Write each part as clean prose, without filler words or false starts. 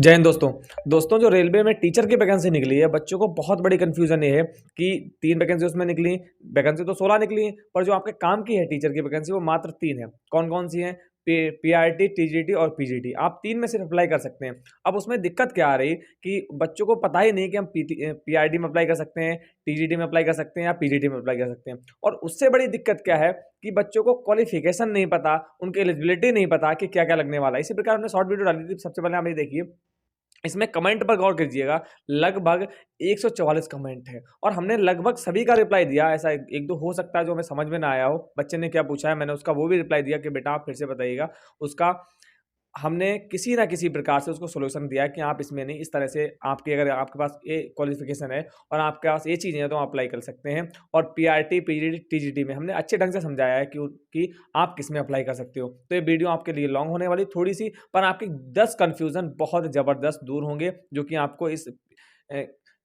जय हिंद दोस्तों जो रेलवे में टीचर की वैकेंसी निकली है, बच्चों को बहुत बड़ी कंफ्यूजन ये है कि 3 वैकेंसी उसमें निकली। वैकेंसी तो 16 निकली है, पर जो आपके काम की है टीचर की वैकेंसी वो मात्र 3 है। कौन कौन सी है? पीआरटी, टीजीटी और पीजीटी। आप 3 में सिर्फ अप्लाई कर सकते हैं। अब उसमें दिक्कत क्या आ रही कि बच्चों को पता ही नहीं कि हम पीआरटी में अप्लाई कर सकते हैं, टीजीटी में अप्लाई कर सकते हैं या पीजीटी में अप्लाई कर सकते हैं। और उससे बड़ी दिक्कत क्या है कि बच्चों को क्वालिफिकेशन नहीं पता, उनकी एलिजिबिलिटी नहीं पता कि क्या क्या लगने वाला है। इसी प्रकार हमने शॉर्ट वीडियो डाली थी। सबसे पहले आप ये देखिए, इसमें कमेंट पर गौर कीजिएगा। लगभग 144 कमेंट है और हमने लगभग सभी का रिप्लाई दिया। ऐसा एक दो हो सकता है जो हमें समझ में ना आया हो, बच्चे ने क्या पूछा है, मैंने उसका वो भी रिप्लाई दिया कि बेटा आप फिर से बताइएगा। उसका हमने किसी ना किसी प्रकार से उसको सॉल्यूशन दिया है कि आप इसमें नहीं, इस तरह से आपके अगर आपके पास ये क्वालिफिकेशन है और आपके पास ये चीज़ें हैं तो आप अप्लाई कर सकते हैं। और पीआरटी, पीजीटी, टीजीटी में हमने अच्छे ढंग से समझाया है कि आप किस में अप्लाई कर सकते हो। तो ये वीडियो आपके लिए लॉन्ग होने वाली थोड़ी सी, पर आपकी 10 कन्फ्यूज़न बहुत ज़बरदस्त दूर होंगे, जो कि आपको इस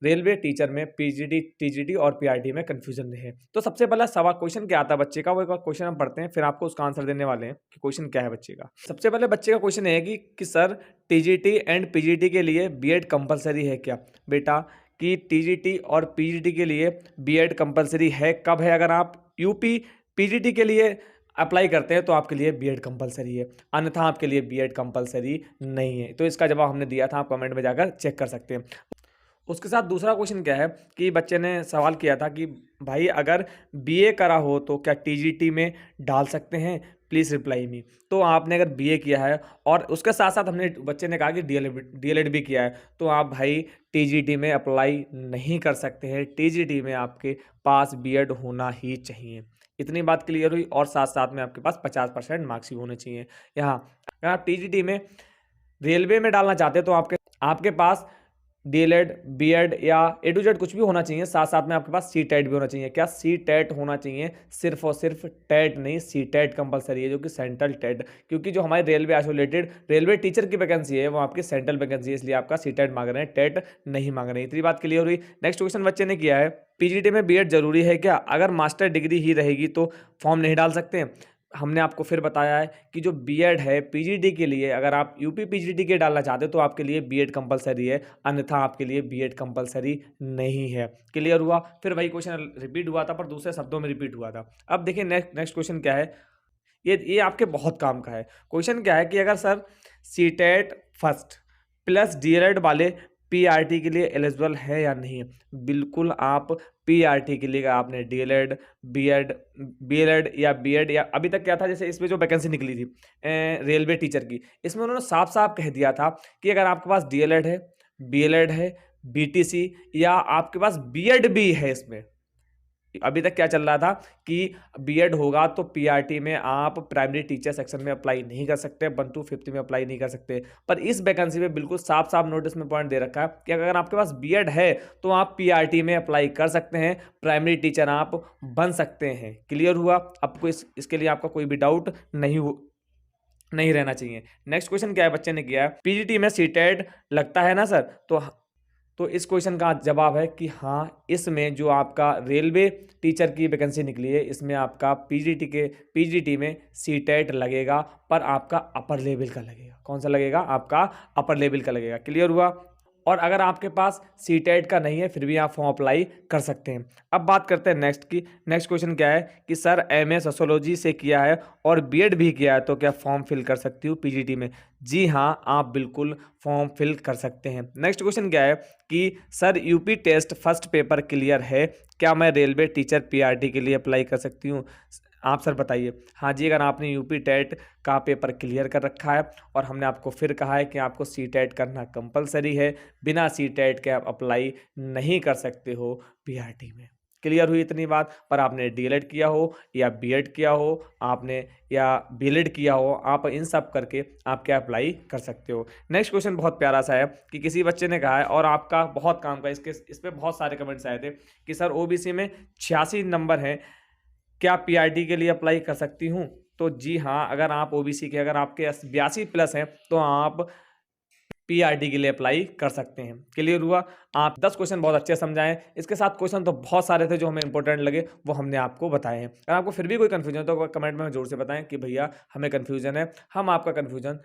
रेलवे टीचर में पीजीटी, टीजीटी और पीआरटी में कंफ्यूजन रहे। तो सबसे पहला सवाल क्वेश्चन क्या आता है बच्चे का, वो एक बार क्वेश्चन हम पढ़ते हैं, फिर आपको उसका आंसर देने वाले हैं कि क्वेश्चन क्या है बच्चे का। सबसे पहले बच्चे का क्वेश्चन है कि सर टीजीटी एंड पीजीटी के लिए बीएड कंपलसरी है क्या? बेटा कि टीजीटी और पीजीटी के लिए बीएड कंपलसरी है, कब है? अगर आप यूपी पीजीटी के लिए अप्लाई करते हैं तो आपके लिए बीएड कंपलसरी है, अन्यथा आपके लिए बीएड कंपलसरी नहीं है। तो इसका जवाब हमने दिया था, आप कमेंट में जाकर चेक कर सकते हैं। उसके साथ दूसरा क्वेश्चन क्या है कि बच्चे ने सवाल किया था कि भाई अगर बीए करा हो तो क्या टीजीटी में डाल सकते हैं? Please reply me. तो आपने अगर बीए किया है और उसके साथ साथ हमने बच्चे ने कहा कि डीएलएड भी किया है, तो आप भाई टीजीटी में अप्लाई नहीं कर सकते हैं। टीजीटी में आपके पास बीएड होना ही चाहिए। इतनी बात क्लियर हुई। और साथ साथ में आपके पास 50% मार्क्स भी होने चाहिए। यहाँ अगर आप टीजीटी में रेलवे में डालना चाहते हैं तो आपके आपके पास डीएलएड, बीएड या ए टू जेड कुछ भी होना चाहिए। साथ साथ में आपके पास सी टेट भी होना चाहिए। क्या? सी टेट होना चाहिए, सिर्फ और सिर्फ टेट नहीं, सी टेट कंपलसरी है, जो कि सेंट्रल टेट। क्योंकि जो हमारे रेलवे आइसोलेटेड रेलवे टीचर की वैकेंसी है वो आपकी सेंट्रल वैकेंसी है, इसलिए आपका सी टेट मांग रहे हैं, टेट नहीं मांग रहे हैं। इतनी बात क्लियर हुई। नेक्स्ट क्वेश्चन बच्चे ने किया है, पीजीटी में बीएड जरूरी है क्या? अगर मास्टर डिग्री ही रहेगी तो फॉर्म नहीं डाल सकते हैं। हमने आपको फिर बताया है कि जो बीएड है पीजीटी के लिए, अगर आप यूपी पीजीटी के डालना चाहते हो तो आपके लिए बीएड कंपलसरी है, अन्यथा आपके लिए बीएड कंपलसरी नहीं है। क्लियर हुआ? फिर वही क्वेश्चन रिपीट हुआ था, पर दूसरे शब्दों में रिपीट हुआ था। अब देखिए नेक्स्ट क्वेश्चन क्या है, ये आपके बहुत काम का है। क्वेश्चन क्या है कि अगर sir CTET first plus DElEd वाले पीआरटी के लिए एलिजिबल है या नहीं? बिल्कुल आप पीआरटी के लिए आपने डीएलएड, बीएड, बीएलएड या बीएड या अभी तक क्या था, जैसे इसमें जो वैकेंसी निकली थी रेलवे टीचर की, इसमें उन्होंने साफ साफ कह दिया था कि अगर आपके पास डीएलएड है, बीएलएड है, बीटीसी या आपके पास बीएड भी है, इसमें अभी तक क्या चल रहा था कि बीएड होगा तो पीआरटी में आप प्राइमरी टीचर सेक्शन में अप्लाई नहीं कर सकते, 1 to 5th में अप्लाई नहीं कर सकते। पर इस वैकेंसी में बिल्कुल साफ साफ नोटिस में पॉइंट दे रखा है कि अगर आपके पास बीएड है तो आप पीआरटी में अप्लाई कर सकते हैं, प्राइमरी टीचर आप बन सकते हैं। क्लियर हुआ? आपको इसके लिए आपका कोई भी डाउट नहीं रहना चाहिए। नेक्स्ट क्वेश्चन क्या है बच्चे ने किया है, पीजीटी में सीटेट लगता है ना सर? तो इस क्वेश्चन का जवाब है कि हाँ, इसमें जो आपका रेलवे टीचर की वैकेंसी निकली है इसमें आपका पीजीटी में सीटेट लगेगा, पर आपका अपर लेवल का लगेगा। कौन सा लगेगा? आपका अपर लेवल का लगेगा। क्लियर हुआ? और अगर आपके पास सीटेट का नहीं है फिर भी आप फॉर्म अप्लाई कर सकते हैं। अब बात करते हैं नेक्स्ट की। नेक्स्ट क्वेश्चन क्या है कि सर एमए सोशियोलॉजी से किया है और बीएड भी किया है तो क्या फॉर्म फिल कर सकती हूँ पीजीटी में? जी हाँ, आप बिल्कुल फॉर्म फिल कर सकते हैं। नेक्स्ट क्वेश्चन क्या है कि sir UP test first paper clear है, क्या मैं रेलवे टीचर पीआरटी के लिए अप्लाई कर सकती हूँ? आप सर बताइए। हाँ जी, अगर आपने यूपी टेट का पेपर क्लियर कर रखा है और हमने आपको फिर कहा है कि आपको सी टेट करना कंपलसरी है, बिना सी टेट के आप अप्लाई नहीं कर सकते हो पीआरटी में। क्लियर हुई इतनी बात? पर आपने डीएलएड किया हो या बीएड किया हो, आपने या बीएलएड किया हो, आप इन सब करके आप क्या अप्लाई कर सकते हो। नेक्स्ट क्वेश्चन बहुत प्यारा सा है कि किसी बच्चे ने कहा है और आपका बहुत काम का, इस पे बहुत सारे कमेंट्स आए थे कि सर ओबीसी में 86 नंबर है, क्या पीआरटी के लिए अप्लाई कर सकती हूँ? तो जी हाँ, अगर आप ओबीसी के अगर आपके 82 प्लस हैं तो आप पीआरटी के लिए अप्लाई कर सकते हैं। क्लियर हुआ? आप 10 क्वेश्चन बहुत अच्छे समझाएं। इसके साथ क्वेश्चन तो बहुत सारे थे जो हमें इंपॉर्टेंट लगे, वो हमने आपको बताए हैं। अगर आपको फिर भी कोई कन्फ्यूजन है तो कमेंट में जरूर से बताएं कि भैया हमें कन्फ्यूजन है। हम आपका कन्फ्यूजन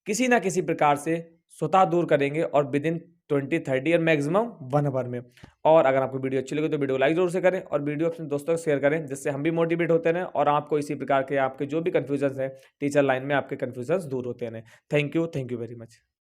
किसी ना किसी प्रकार से स्वतः दूर करेंगे और विदिन 20-30 और मैक्सिमम 1 आवर में। और अगर आपको वीडियो अच्छी लगे तो वीडियो लाइक जरूर से करें और वीडियो अपने दोस्तों को शेयर करें, जिससे हम भी मोटिवेट होते रहें और आपको इसी प्रकार के आपके जो भी कन्फ्यूजन है टीचर लाइन में आपके कन्फ्यूजन दूर होते रहें। Thank you very much.